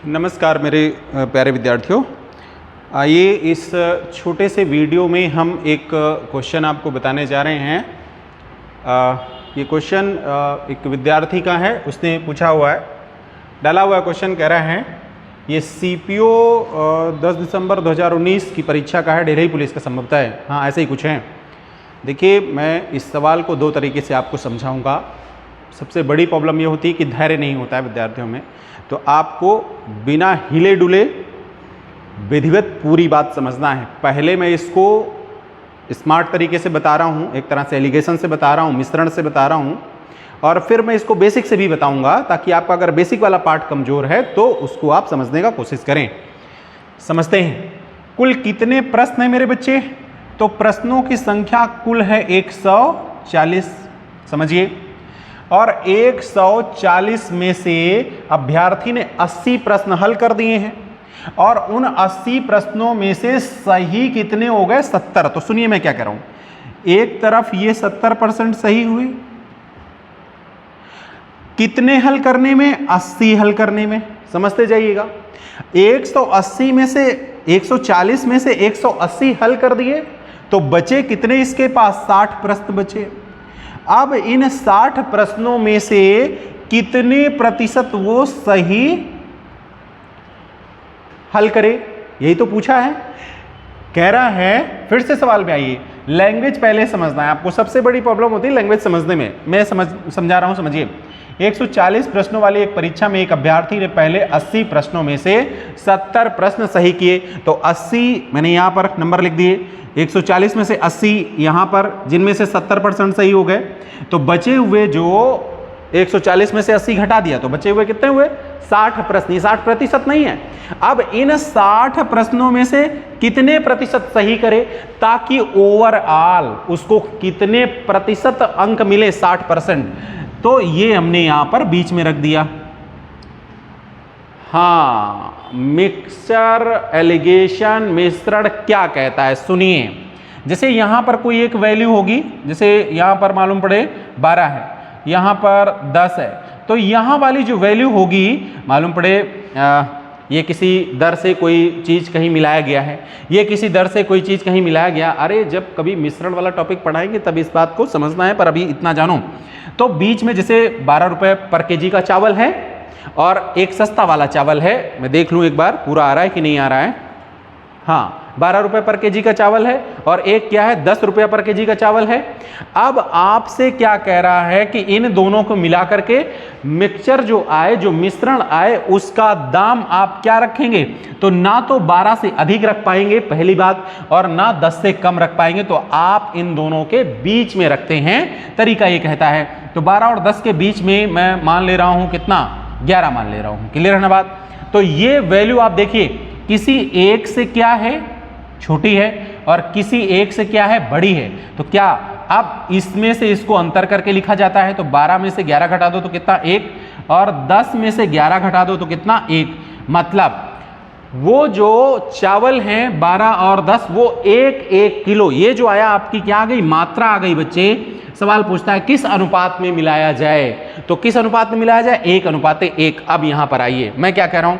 नमस्कार मेरे प्यारे विद्यार्थियों। आइए इस छोटे से वीडियो में हम एक क्वेश्चन आपको बताने जा रहे हैं। ये क्वेश्चन एक विद्यार्थी का है, उसने पूछा हुआ है, डाला हुआ क्वेश्चन कह रहा है ये सीपीओ 10 दिसंबर 2019 की परीक्षा का है, डेरही पुलिस का संभवतः है, हाँ ऐसे ही कुछ है। देखिए मैं इस सवाल को दो तरीके से आपको समझाऊंगा। सबसे बड़ी प्रॉब्लम ये होती है कि धैर्य नहीं होता है विद्यार्थियों में, तो आपको बिना हिले डुले विधिवत पूरी बात समझना है। पहले मैं इसको स्मार्ट तरीके से बता रहा हूँ, एक तरह से एलिगेशन से बता रहा हूँ, मिश्रण से बता रहा हूँ, और फिर मैं इसको बेसिक से भी बताऊँगा ताकि आपका अगर बेसिक वाला पार्ट कमज़ोर है तो उसको आप समझने का कोशिश करें। समझते हैं। कुल कितने प्रश्न हैं मेरे बच्चे? तो प्रश्नों की संख्या कुल है 140, समझिए, और 140 में से अभ्यर्थी ने 80 प्रश्न हल कर दिए हैं और उन 80 प्रश्नों में से सही कितने हो गए? 70। तो सुनिए मैं क्या कह रहा हूं, एक तरफ ये 70% सही हुए, कितने हल करने में? 80 हल करने में। समझते जाइएगा, 180 में से 140 में से 180 हल कर दिए तो बचे कितने इसके पास? 60 प्रश्न बचे। अब इन 60 प्रश्नों में से कितने प्रतिशत वो सही हल करे, यही तो पूछा है। कह रहा है, फिर से सवाल में आइए, लैंग्वेज पहले समझना है आपको। सबसे बड़ी प्रॉब्लम होती है लैंग्वेज समझने में। मैं समझा रहा हूं, समझिए। 140 प्रश्नों वाली एक परीक्षा में एक अभ्यर्थी ने पहले 80 प्रश्नों में से 70 प्रश्न सही किए। तो 80 मैंने यहां पर नंबर लिख दिए, 140 में से 80 यहां पर, जिनमें से 70% सही हो गए। तो बचे हुए जो 140 में से 80 घटा दिया तो बचे हुए कितने हुए? 60 प्रश्न। ये 60% नहीं है। अब इन 60 प्रश्नों में से कितने प्रतिशत सही करे ताकि ओवरऑल उसको कितने प्रतिशत अंक मिले? 60%। तो ये हमने यहां पर बीच में रख दिया। हाँ, मिक्सचर एलिगेशन मिश्रण क्या कहता है सुनिए। जैसे यहां पर कोई एक वैल्यू होगी, जैसे यहां पर मालूम पड़े 12 है, यहां पर 10 है, तो यहां वाली जो वैल्यू होगी, मालूम पड़े ये किसी दर से कोई चीज कहीं मिलाया गया है, ये किसी दर से कोई चीज कहीं मिलाया गया। अरे जब कभी मिश्रण वाला टॉपिक पढ़ाएंगे तब इस बात को समझना है, पर अभी इतना जानो। तो बीच में जैसे 12 रुपए पर केजी का चावल है और एक सस्ता वाला चावल है, मैं देख लूं एक बार पूरा आ रहा है कि नहीं आ रहा है। हाँ, 12 रुपए पर केजी का चावल है और एक क्या है? 10 रुपये पर केजी का चावल है। अब आपसे क्या कह रहा है कि इन दोनों को मिलाकर के मिक्सचर जो आए, जो मिश्रण आए, उसका दाम आप क्या रखेंगे? तो ना तो 12 से अधिक रख पाएंगे पहली बात, और ना 10 से कम रख पाएंगे, तो आप इन दोनों के बीच में रखते हैं। तरीका ये कहता है। तो 12 और 10 के बीच में मैं मान ले रहा हूं कितना? 11 मान ले रहा हूं। क्लियर है ना बात? तो ये वैल्यू आप देखिए, किसी एक से क्या है? छोटी है, और किसी एक से क्या है? बड़ी है। तो क्या अब इसमें से इसको अंतर करके लिखा जाता है? तो 12 में से 11 घटा दो तो कितना? 1, और 10 में से 11 घटा दो तो कितना? 1। मतलब वो जो चावल हैं 12 और 10, वो 1 किलो, ये जो आया आपकी क्या आ गई? मात्रा आ गई। बच्चे सवाल पूछता है किस अनुपात में मिलाया जाए, तो किस अनुपात में मिलाया जाए? 1:1। अब यहां पर आइए, मैं क्या कह रहा हूं,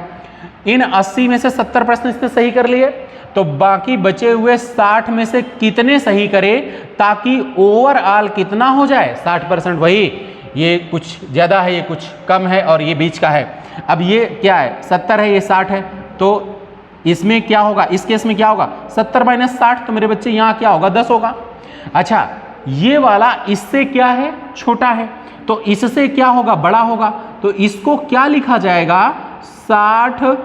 इन 80 में से 70 प्रश्न इसने सही कर लिए, तो बाकी बचे हुए 60 में से कितने सही करे ताकि ओवरऑल कितना हो जाए? 60%। वही, ये कुछ ज्यादा है, ये कुछ कम है, और ये बीच का है। अब ये क्या है? 70 है, ये 60 है, तो इसमें क्या होगा? इस केस में क्या होगा? 70 - 60, तो मेरे बच्चे यहां क्या होगा? 10 होगा। अच्छा, ये वाला इससे क्या है? छोटा है, तो इससे क्या होगा? बड़ा होगा। तो इसको क्या लिखा जाएगा? 60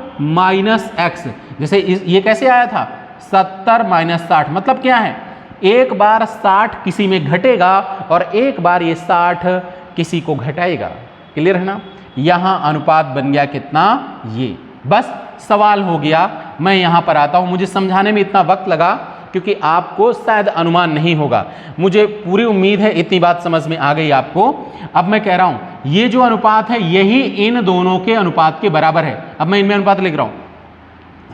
- x। जैसे ये कैसे आया था? 70 - 60, मतलब क्या है? एक बार 60 किसी में घटेगा और एक बार ये 60 किसी को घटाएगा। क्लियर है ना? यहां अनुपात बन गया कितना? ये। बस सवाल हो गया। मैं यहां पर आता हूं, मुझे समझाने में इतना वक्त लगा क्योंकि आपको शायद अनुमान नहीं होगा। मुझे पूरी उम्मीद है इतनी बात समझ में आ गई आपको। अब मैं कह रहा हूं, ये जो अनुपात है यही इन दोनों के अनुपात के बराबर है। अब मैं इनमें अनुपात लिख रहा हूं,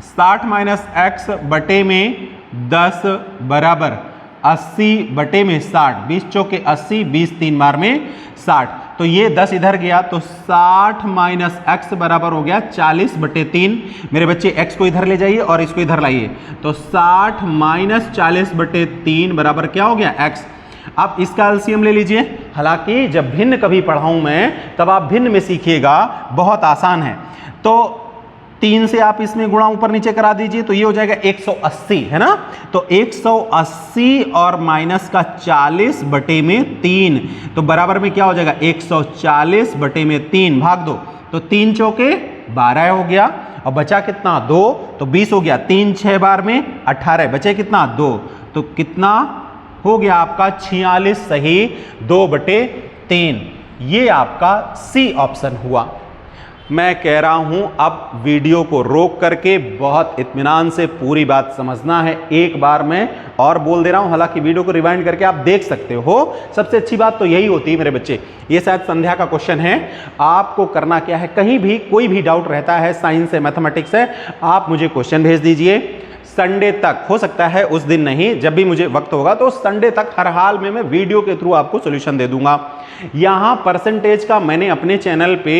60 - x बटे में 10 बराबर 80 बटे में 60। 20 चौके 80, 20 3 बार में 60। तो ये 10 इधर गया तो 60 माइनस एक्स बराबर हो गया 40/3। मेरे बच्चे x को इधर ले जाइए और इसको इधर लाइए, तो 60 माइनस 40/3 बराबर क्या हो गया x। अब इसका एलसीएम ले लीजिए। हालांकि जब भिन्न कभी पढ़ाऊं मैं तब आप भिन्न में सीखिएगा, बहुत आसान है। तो 3 से आप इसमें गुणा ऊपर नीचे करा दीजिए तो ये हो जाएगा 180, है ना। तो 180 और माइनस का 40/3, तो बराबर में क्या हो जाएगा 140/3, भाग दो तो 3 चौके 12 हो गया और बचा कितना 2, तो 20 हो गया। 3 6 बार में 18, बचे कितना 2, तो कितना हो गया आपका 46 सही 2/3। ये आपका सी ऑप्शन हुआ। मैं कह रहा हूं अब वीडियो को रोक करके बहुत इत्मीनान से पूरी बात समझना है। एक बार मैं और बोल दे रहा हूं, हालांकि वीडियो को रिवाइंड करके आप देख सकते हो। सबसे अच्छी बात तो यही होती है मेरे बच्चे, ये शायद संध्या का क्वेश्चन है। आपको करना क्या है, कहीं भी कोई भी डाउट रहता है साइंस है, मैथमेटिक्स है, आप मुझे क्वेश्चन भेज दीजिए। संडे तक, हो सकता है उस दिन नहीं, जब भी मुझे वक्त होगा तो संडे तक हर हाल में मैं वीडियो के थ्रू आपको सॉल्यूशन दे दूंगा। यहाँ परसेंटेज का मैंने अपने चैनल पे,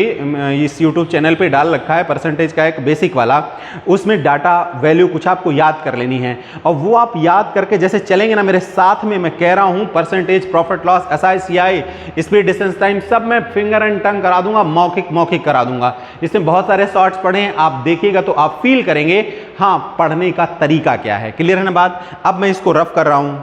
इस यूट्यूब चैनल पे डाल रखा है परसेंटेज का एक बेसिक वाला। उसमें डाटा वैल्यू कुछ आपको याद कर लेनी है और वो आप याद करके जैसे चलेंगे ना मेरे साथ में, मैं कह रहा हूँ percentage, profit loss, SI CI, speed distance time, सब मैं फिंगर एंड टंग करा दूंगा, मौखिक करा दूंगा। इसमें बहुत सारे शॉर्ट्स पढ़े हैं, आप देखिएगा तो आप फील करेंगे हाँ पढ़ने का तरीका क्या है। क्लियर है ना बात। अब मैं इसको रफ कर रहा हूं,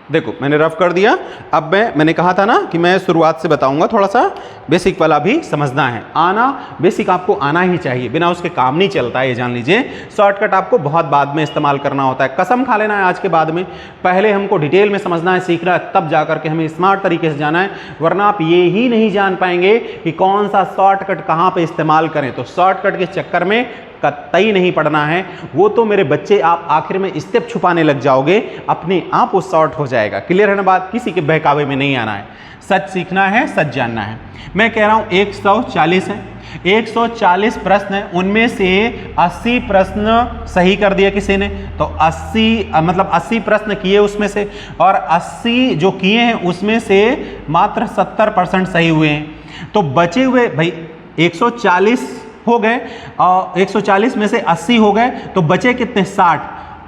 देखो मैंने रफ कर दिया। अब मैंने कहा था ना कि मैं शुरुआत से बताऊंगा, थोड़ा सा बेसिक वाला भी समझना है। आना बेसिक आपको आना ही चाहिए, बिना उसके काम नहीं चलता है, ये जान लीजिए। शॉर्टकट आपको बहुत बाद में इस्तेमाल करना होता है, कसम खा लेना है आज के बाद में। पहले हमको डिटेल में समझना है, सीखना है, तब जाकर के हमें स्मार्ट तरीके से जाना है, वरना आप ये ही नहीं जान पाएंगे कि कौन सा शॉर्टकट कहाँ पर इस्तेमाल करें। तो शॉर्टकट के चक्कर में कतई नहीं पढ़ना है, वो तो मेरे बच्चे आप आखिर में स्टेप छुपाने लग जाओगे, अपने आप वो शॉर्ट हो जाएगा। क्लियर है ना बात, किसी के बहकावे में नहीं आना है, सच सीखना है, सच जानना है। मैं कह रहा हूं 140 है, 140 प्रश्न है, उनमें से 80 प्रश्न सही कर दिया किसी ने, तो 80 प्रश्न किए उसमें से, और 80 जो किए हैं उसमें से मात्र 70% सही हुए हैं। तो बचे हुए भाई 140 हो गए और 140 में से 80 हो गए, तो बचे कितने 60।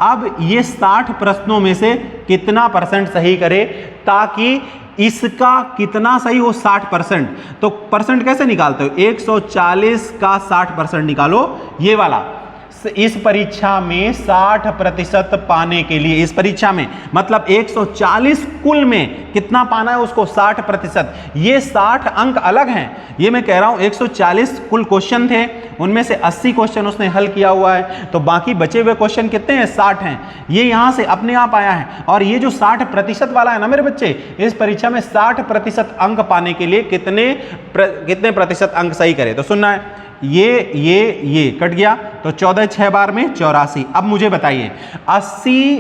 अब ये 60 प्रश्नों में से कितना परसेंट सही करे, ताकि इसका कितना सही हो 60%। तो परसेंट कैसे निकालते हो, 140 का 60% निकालो, ये वाला। इस परीक्षा में 60% पाने के लिए, इस परीक्षा में मतलब 140 कुल में कितना पाना है उसको 60%। ये 60 अंक अलग हैं, ये मैं कह रहा हूं 140 कुल क्वेश्चन थे, उनमें से 80 क्वेश्चन उसने हल किया हुआ है, तो बाकी बचे हुए क्वेश्चन कितने हैं 60 हैं। ये यहां से अपने आप आया है। और ये जो 60% वाला है ना मेरे बच्चे, इस परीक्षा में 60% अंक पाने के लिए कितने प्रतिशत अंक सही करे, तो सुनना है। ये कट गया, तो 14 6 बार में 84। अब मुझे बताइए 80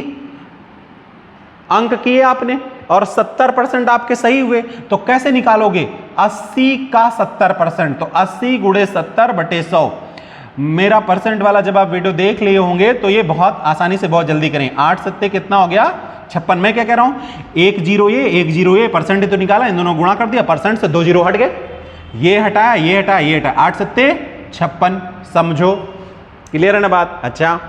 अंक किए आपने और 70% आपके सही हुए, तो कैसे निकालोगे 80 का 70%, तो 80 × 70/100। मेरा परसेंट वाला जब आप वीडियो देख लिए होंगे तो ये बहुत आसानी से बहुत जल्दी करें। 8 7 कितना हो गया 56। मैं क्या कह रहा हूं 1 0 ये परसेंट तो निकाला, इन दोनों गुणा कर दिया, परसेंट से 2 0 हट गए, ये हटाया, ये हटाया, ये हटाया, 8 7 56। समझो, क्लियर है ना बात। अच्छा,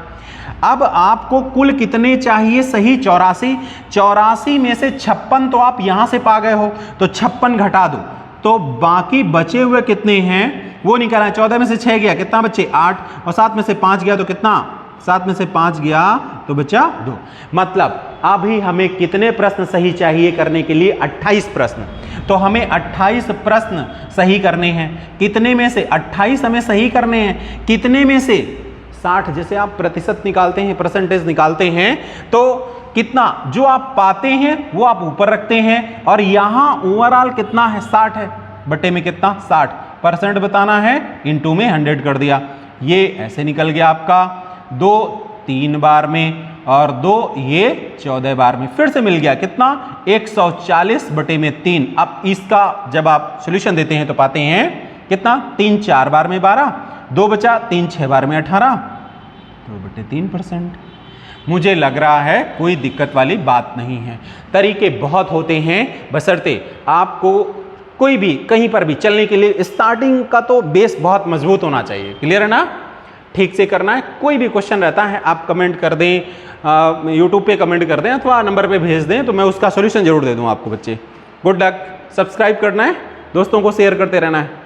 अब आपको कुल कितने चाहिए सही 84। 84 में से 56 तो आप यहां से पा गए हो, तो 56 घटा दो, तो बाकी बचे हुए कितने हैं वो निकालना है। 14 में से 6 गया, कितना बचे 8, और 7 में से 5 गया तो कितना, 7 में से 5 गया तो बचा 2। मतलब अभी हमें कितने प्रश्न सही चाहिए करने के लिए 28 प्रश्न, तो हमें 28 प्रश्न सही करने हैं। कितने में से 28 हमें सही करने हैं, कितने में से 60। जैसे आप प्रतिशत निकालते हैं, परसेंटेज निकालते हैं, तो कितना जो आप पाते हैं वो आप ऊपर रखते हैं, और यहां ओवरऑल कितना है 60 है, बटे में कितना 60% बताना है, इनटू में 100 कर दिया। ये ऐसे निकल गया आपका 2 3 बार में और 2 ये 14 बार में। फिर से मिल गया कितना 140/3। अब इसका जब आप सॉल्यूशन देते हैं तो पाते हैं कितना 3 4 बार में 12, 2 बचा, 3 6 बार में 18, 2/3%। मुझे लग रहा है कोई दिक्कत वाली बात नहीं है। तरीके बहुत होते हैं, बशर्ते आपको कोई भी कहीं पर भी चलने के लिए स्टार्टिंग का तो बेस बहुत मजबूत होना चाहिए। क्लियर है ना? ठीक से करना है। कोई भी क्वेश्चन रहता है आप कमेंट कर दें, यूट्यूब पे कमेंट कर दें अथवा नंबर पे भेज दें, तो मैं उसका सॉल्यूशन जरूर दे दूं आपको बच्चे। Good luck. सब्सक्राइब करना है, दोस्तों को शेयर करते रहना है।